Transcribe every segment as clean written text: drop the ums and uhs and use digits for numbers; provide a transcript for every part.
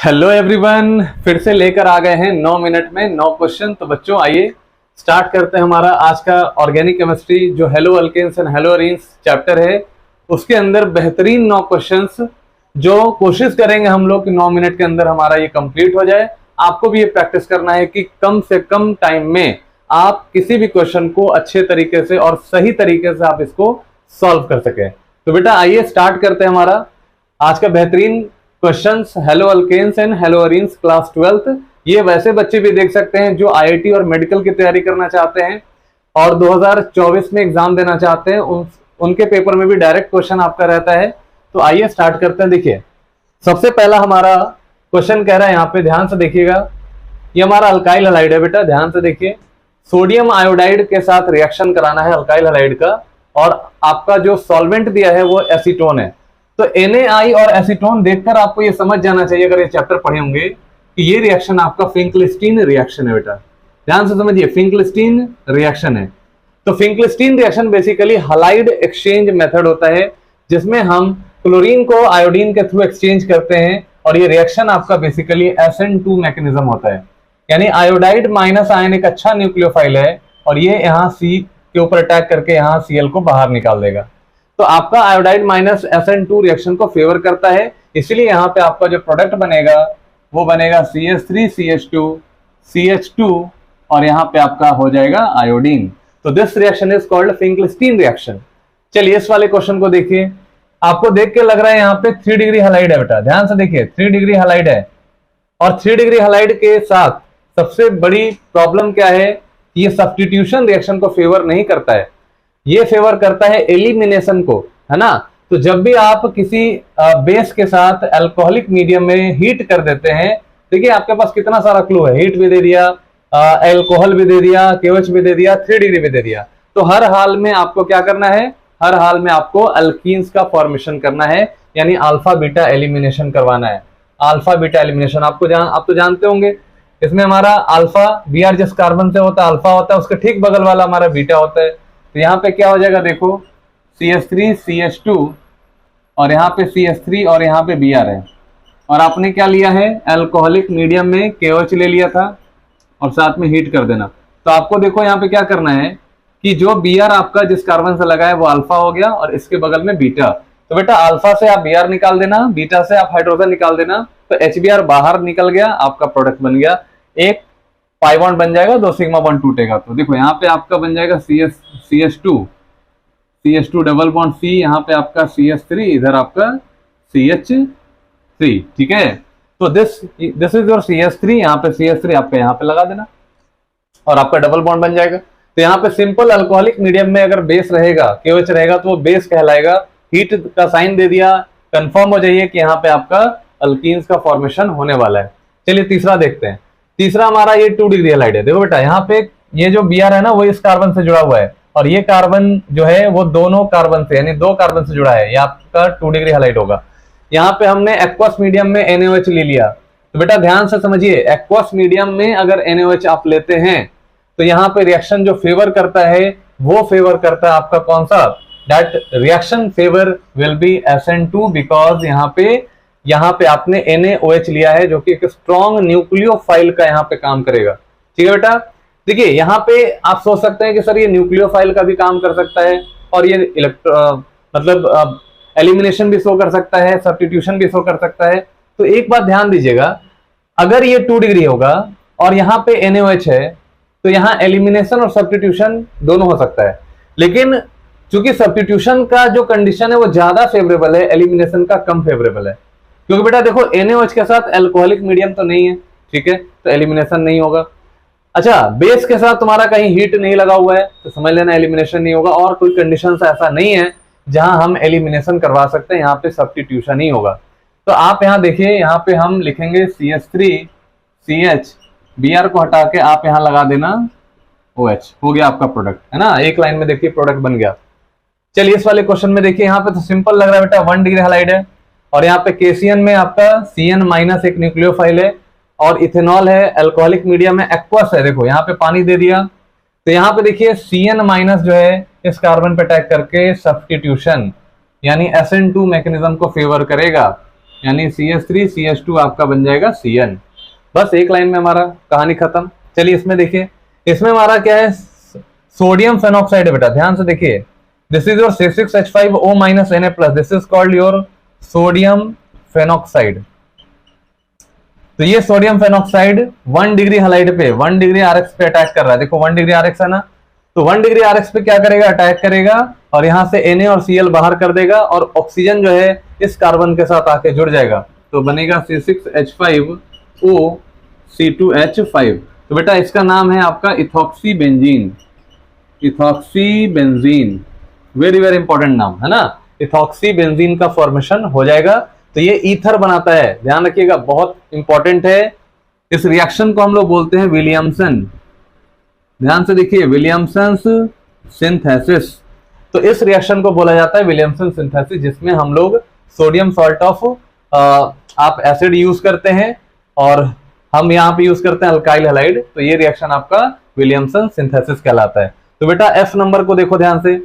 Hello everyone, फिर से लेकर आ गए हैं 9 मिनट में 9 क्वेश्चन। तो बच्चों आइए स्टार्ट करते हैं हमारा आज का ऑर्गेनिक केमिस्ट्री जो haloalkanes and haloarenes chapter है। उसके अंदर बेहतरीन 9 क्वेश्चंस जो कोशिश करेंगे हम लोग कि 9 मिनट के अंदर हमारा ये कंप्लीट हो जाए। आपको भी ये प्रैक्टिस करना है कि कम से कम टाइम में आप किसी भी क्वेश्चन को अच्छे तरीके से और सही तरीके से आप इसको सॉल्व कर सके। तो बेटा आइए स्टार्ट करते हैं हमारा आज का बेहतरीन questions haloalkanes and haloarenes class 12th। ये वैसे बच्चे भी देख सकते हैं जो आईआईटी और मेडिकल की तैयारी करना चाहते हैं और 2024 में एग्जाम देना चाहते हैं, उनके पेपर में भी डायरेक्ट क्वेश्चन आपका रहता है। तो आइए स्टार्ट करते हैं। देखिए सबसे पहला हमारा क्वेश्चन कह रहा है, यहाँ पे ध्यान से देखिएगा, ये हमारा अल्काइल हैलाइड है। बेटा ध्यान से देखिए, सोडियम आयोडाइड के साथ रिएक्शन कराना है अल्काइल हैलाइड का, और आपका जो सॉल्वेंट दिया है वो एसीटोन है। तो NaI और एसीटोन देखकर आपको ये समझ जाना चाहिए, अगर ये चैप्टर पढ़े होंगे, कि ये रिएक्शन आपका फिंकलिस्टीन रिएक्शन है। बेटा ध्यान से समझिए, फिंकलिस्टीन रिएक्शन है। तो Finkelstein reaction basically halide exchange method होता है, जिसमें हम क्लोरीन को आयोडीन के थ्रू एक्सचेंज करते हैं, और ये रिएक्शन आपका बेसिकली SN2 मैकेनिज्म होता है। यानी आयोडाइड माइनस आयन एक अच्छा न्यूक्लियोफाइल है, और ये यहाँ C के ऊपर अटैक करके यहाँ Cl को बाहर निकाल देगा। तो आपका आयोडाइड माइनस SN2 रिएक्शन को फेवर करता है, इसलिए यहाँ पे आपका जो प्रोडक्ट बनेगा वो बनेगा CH3CH2 CH2, और यहाँ पे आपका हो जाएगा आयोडीन। तो this reaction is called Finkelstein reaction. चलिए इस वाले क्वेश्चन को देखिए, आपको देख के लग रहा है यहाँ पे 3 डिग्री हैलाइड है। बेटा ध्यान से देखिए, 3 डिग्री हैलाइड है, और 3 डिग्री हैलाइड के साथ सबसे बड़ी प्रॉब्लम क्या है, ये सब्स्टिट्यूशन रिएक्शन को फेवर नहीं करता है, ये फेवर करता है एलिमिनेशन को, है ना। तो जब भी आप किसी बेस के साथ अल्कोहलिक मीडियम में हीट कर देते हैं, देखिए आपके पास कितना सारा क्लू है, हीट भी दे दिया, अल्कोहल भी दे दिया, KOH भी दे दिया, 3 डिग्री भी दे दिया। तो हर हाल में आपको क्या करना है, हर हाल में आपको अल्कीन्स का फॉर्मेशन करना है, यानी अल्फा बीटा एलिमिनेशन करवाना है। अल्फा बीटा एलिमिनेशन आप तो जानते होंगे, इसमें हमारा अल्फा Br जिस कार्बन से होता है अल्फा होता है, उसके ठीक बगल वाला हमारा बीटा होता है। तो यहाँ पे क्या हो जाएगा, देखो CH3CH2, और यहाँ पे CH3 और यहाँ पे Br है, और आपने क्या लिया है, अल्कोहलिक मीडियम में KOH ले लिया था और साथ में हीट कर देना। तो आपको देखो यहाँ पे क्या करना है कि जो Br आपका जिस कार्बन से लगा है वो अल्फा हो गया, और इसके बगल में बीटा। तो बेटा अल्फा से आप Br निकाल देना, बीटा से आप हाइड्रोजन निकाल देना, तो HBr बाहर निकल गया, आपका प्रोडक्ट बन गया, एक पाई बॉन्ड बन जाएगा, 2 सिग्मा बॉन्ड टूटेगा। तो देखो यहाँ पे आपका बन जाएगा CH2 डबल बॉन्ड C, यहाँ पे आपका CH3, इधर आपका CH3, ठीक है। तो दिस इज योर CH3, यहाँ पे CH3 आपका यहाँ पे लगा देना, और आपका डबल बॉन्ड बन जाएगा। तो यहाँ पे सिंपल अल्कोहलिक मीडियम में अगर बेस रहेगा, KOH रहेगा, तो वो बेस कहलाएगा। हीट का साइन दे दिया, कंफर्म हो जाइए कि यहाँ पे आपका अल्कीन्स का फॉर्मेशन होने वाला है। चलिए तीसरा देखते हैं। तीसरा हमारा ये 2 डिग्री हैलाइड है। देखो बेटा यहाँ पे ये जो Br है ना, वो इस कार्बन से जुड़ा हुआ है, और ये कार्बन जो है वो दोनों कार्बन से, यानी 2 कार्बन से जुड़ा है, ये आपका 2 डिग्री हैलाइड होगा। यहाँ पे हमने एक्वस मीडियम में NaOH ले लिया। तो बेटा ध्यान से समझिए, एक्वस मीडियम में अगर NaOH आप लेते हैं तो यहाँ पे रिएक्शन जो फेवर करता है वो फेवर करता है आपका कौन सा, that reaction favour will be SN2, because यहाँ पे आपने NaOH लिया है, जो कि एक स्ट्रॉन्ग न्यूक्लियोफाइल का यहाँ पे काम करेगा। ठीक है बेटा, देखिए यहाँ पे आप सोच सकते हैं कि सर ये न्यूक्लियोफाइल का भी काम कर सकता है, और ये मतलब एलिमिनेशन भी शो कर सकता है, सब्स्टिट्यूशन भी शो कर सकता है। तो एक बात ध्यान दीजिएगा, अगर ये 2 डिग्री होगा और यहाँ पे NaOH है, तो यहाँ एलिमिनेशन और सब्स्टिट्यूशन दोनों हो सकता है, लेकिन चूंकि सब्स्टिट्यूशन का जो कंडीशन है वो ज्यादा फेवरेबल है, एलिमिनेशन का कम फेवरेबल है। क्योंकि बेटा देखो NaOH के साथ अल्कोहलिक मीडियम तो नहीं है, ठीक है, तो एलिमिनेशन नहीं होगा। अच्छा, बेस के साथ तुम्हारा कहीं हीट नहीं लगा हुआ है, तो समझ लेना एलिमिनेशन नहीं होगा, और कोई कंडीशन ऐसा नहीं है जहां हम एलिमिनेशन करवा सकते हैं, यहाँ पे सब्स्टिट्यूशन ही होगा। तो आप यहाँ देखिए, यहाँ पे हम लिखेंगे CH3CH, Br को हटा के आप यहाँ लगा देना OH, हो गया आपका प्रोडक्ट, है ना। एक लाइन में देखिए प्रोडक्ट बन गया। चलिए इस वाले क्वेश्चन में देखिए, यहाँ पे तो सिंपल लग रहा है बेटा, 1 डिग्री हैलाइड है, और यहाँ पे KCN में आपका CN माइनस एक न्यूक्लियोफाइल है, और इथेनॉल है, अल्कोहलिक मीडियम है, एक्वस है। देखो यहाँ पे पानी दे दिया, तो यहाँ पे देखिए CN माइनस जो है इस कार्बन पे अटैक करके सब्स्टिट्यूशन यानी SN2 मैकेनिज्म को फेवर करेगा, यानी CH3CH2 आपका बन जाएगा Cn। बस एक लाइन में हमारा कहानी खत्म। चलिए इसमें देखिए, इसमें हमारा क्या है, सोडियम फेनॉक्साइड है बेटा, ध्यान से देखिए। This is your C6H5O Na+, this is called your sodium phenoxide. तो ये सोडियम फेनॉक्साइड 1 डिग्री हैलाइड पे 1 डिग्री RX पे अटैक कर रहा है। देखो 1 डिग्री RX है ना, तो 1 डिग्री RX पे क्या करेगा, अटैक करेगा और यहां से Na और Cl बाहर कर देगा और ऑक्सीजन जो है इस कार्बन के साथ आके जुड़ जाएगा, तो बनेगा C6H5O C2H5। तो बेटा इसका नाम है आपका ethoxy benzene. Ethoxy benzene very very important नाम है ना, इथॉक्सी बेंजीन का फॉर्मेशन हो जाएगा। तो ये ईथर बनाता है, ध्यान रखिएगा, बहुत इंपॉर्टेंट है। इस रिएक्शन को हम लोग बोलते हैं विलियमसन। ध्यान से देखिए, विलियमसन सिंथेसिस। तो इस रिएक्शन को बोला जाता है विलियमसन सिंथेसिस, जिसमें हम लोग सोडियम सॉल्ट ऑफ आप एसिड यूज करते हैं और हम यहाँ पे यूज करते हैं अल्काइल हैलाइड। तो ये रिएक्शन आपका विलियमसन सिंथेसिस कहलाता है। तो बेटा F नंबर को देखो ध्यान से,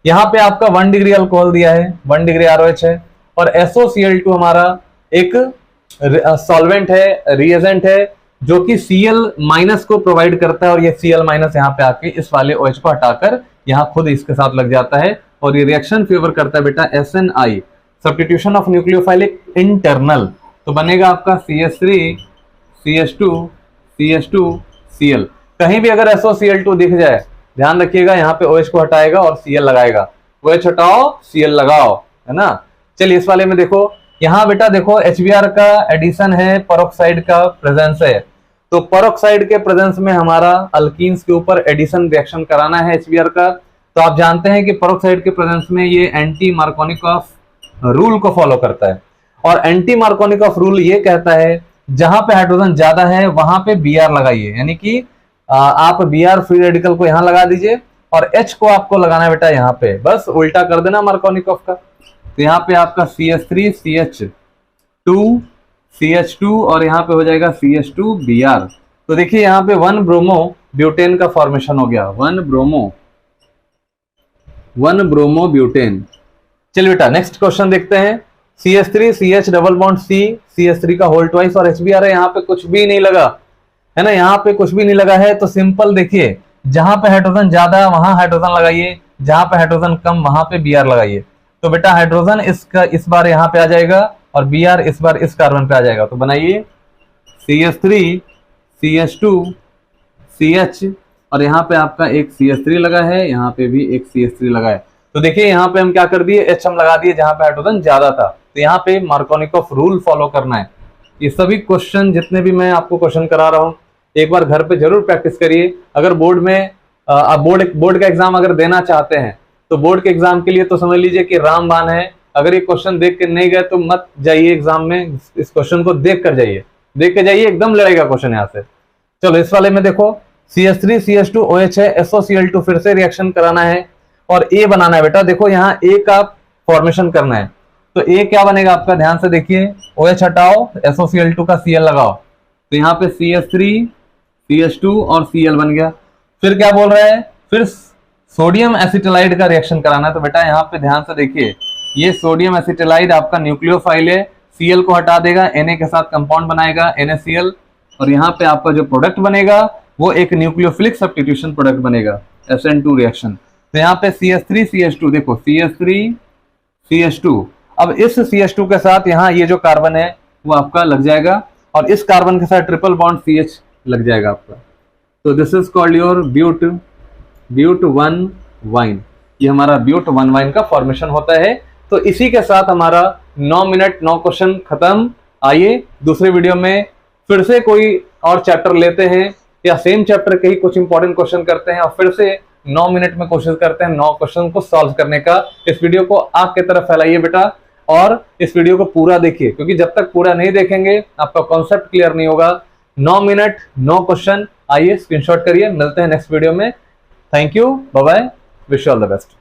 यहाँ पे आपका 1 डिग्री अल्कोहल दिया है, 1 डिग्री ROH है और SOCl2 हमारा एक सॉल्वेंट है, रिएजेंट है, जो कि Cl- को प्रोवाइड करता है और ये Cl- यहाँ पे आके इस वाले OH को हटाकर यहाँ खुद इसके साथ लग जाता है और ये रिएक्शन फेवर करता है बेटा SNI, सब्स्टिट्यूशन ऑफ न्यूक्लियोफाइलिक इंटरनल। तो बनेगा आपका CH3 CH2 CH2 Cl। कहीं भी अगर SOCl2 दिख जाए, ध्यान रखिएगा, यहाँ पे OH को हटाएगा और Cl लगाएगा। OH हटाओ Cl लगाओ, है ना। चलिए इस वाले में देखो, यहाँ बेटा देखो HBr का एडिशन है, पेरोक्साइड का प्रेजेंस है। तो पेरोक्साइड के प्रेजेंस में हमारा अल्कीन्स के ऊपर एडिशन रिएक्शन कराना है HBr का। तो आप जानते हैं कि पेरोक्साइड के प्रेजेंस में ये एंटी मार्कोनिकॉफ रूल को फॉलो करता है और एंटी मार्कोनिकॉफ रूल ये कहता है जहां पे हाइड्रोजन ज्यादा है वहां पे Br लगाइए, यानी कि आप Br फ्री रेडिकल को यहां लगा दीजिए और H को आपको लगाना है बेटा यहाँ पे, बस उल्टा कर देना मार्कोनिकॉफ का। तो यहाँ पे आपका CH3 CH2 CH2 और यहाँ पे हो जाएगा CH2 Br। तो देखिए यहाँ पे 1 ब्रोमो ब्यूटेन का फॉर्मेशन हो गया, 1 ब्रोमो ब्यूटेन। चलिए बेटा नेक्स्ट क्वेश्चन देखते हैं। CH3 CH double bond C CH3 का होल ट्वाइस और HBr है, यहाँ पे कुछ भी नहीं लगा है ना, यहाँ पे कुछ भी नहीं लगा है। तो सिंपल देखिए, जहां पे हाइड्रोजन ज्यादा वहां हाइड्रोजन लगाइए, जहां पे हाइड्रोजन कम वहां पे Br लगाइए। तो बेटा हाइड्रोजन इसका इस बार यहाँ पे आ जाएगा और Br इस बार इस कार्बन पे आ जाएगा। तो बनाइए CH3 CH2 CH और यहाँ पे आपका एक CH3 लगा है, यहाँ पे भी एक CH3 लगा है। तो देखिए यहाँ पे हम क्या कर दिए, H हम लगा दिए जहां पे हाइड्रोजन ज्यादा था। तो यहाँ पे मार्कोनिकॉफ रूल फॉलो करना है। ये सभी क्वेश्चन जितने भी मैं आपको क्वेश्चन करा रहा हूँ, एक बार घर पे जरूर प्रैक्टिस करिए। अगर बोर्ड में आप बोर्ड का एग्जाम अगर देना चाहते हैं तो बोर्ड के एग्जाम के लिए तो समझ लीजिए कि रामबाण है। अगर ये क्वेश्चन देख के नहीं गए तो मत जाइए एग्जाम में, इस क्वेश्चन को देख कर जाइए, देख के जाइए, एकदम लड़ेगा क्वेश्चन यहाँ से। चलो इस वाले में देखो, CH3 CH2 OH है, SOCl2 फिर से रिएक्शन कराना है और A बनाना है बेटा। देखो यहाँ A का फॉर्मेशन करना है, तो A क्या बनेगा आपका, ध्यान से देखिए, OH हटाओ, SOCl2 का Cl लगाओ। तो यहाँ पे CH3 CH2 और Cl बन गया। फिर क्या बोल रहा है, फिर सोडियम एसिटिलाइड का रिएक्शन कराना है। तो बेटा यहाँ पे ध्यान से देखिए, ये सोडियम एसिटिलाइड आपका न्यूक्लियोफाइल है, Cl को हटा देगा, Na के साथ कंपाउंड बनाएगा NaCl और यहाँ पे आपका जो प्रोडक्ट बनेगा वो एक न्यूक्लियोफिलिक सब्स्टिट्यूशन प्रोडक्ट बनेगा, SN2 रिएक्शन। तो यहाँ पे CH3 CH2 देखो, CH3 CH2, अब इस CH2 के साथ यहाँ ये जो कार्बन है वो आपका लग जाएगा और इस कार्बन के साथ ट्रिपल बॉन्ड CH लग जाएगा आपका। तो this is called your but 1 yne. ये हमारा ब्यूट 1 वाइन का फॉर्मेशन होता है। तो इसी के साथ हमारा 9 मिनट 9 क्वेश्चन खत्म। आइए दूसरे वीडियो में फिर से कोई और चैप्टर लेते हैं या सेम चैप्टर के ही कुछ इंपॉर्टेंट क्वेश्चन करते हैं और फिर से 9 मिनट में कोशिश करते हैं 9 क्वेश्चन को सॉल्व करने का। इस वीडियो को आग की तरफ फैलाइए बेटा और इस वीडियो को पूरा देखिए, क्योंकि जब तक पूरा नहीं देखेंगे आपका कॉन्सेप्ट क्लियर नहीं होगा। 9 मिनट 9 क्वेश्चन, आइए स्क्रीनशॉट करिए। मिलते हैं नेक्स्ट वीडियो में। Thank you, bye bye, wish you all the best.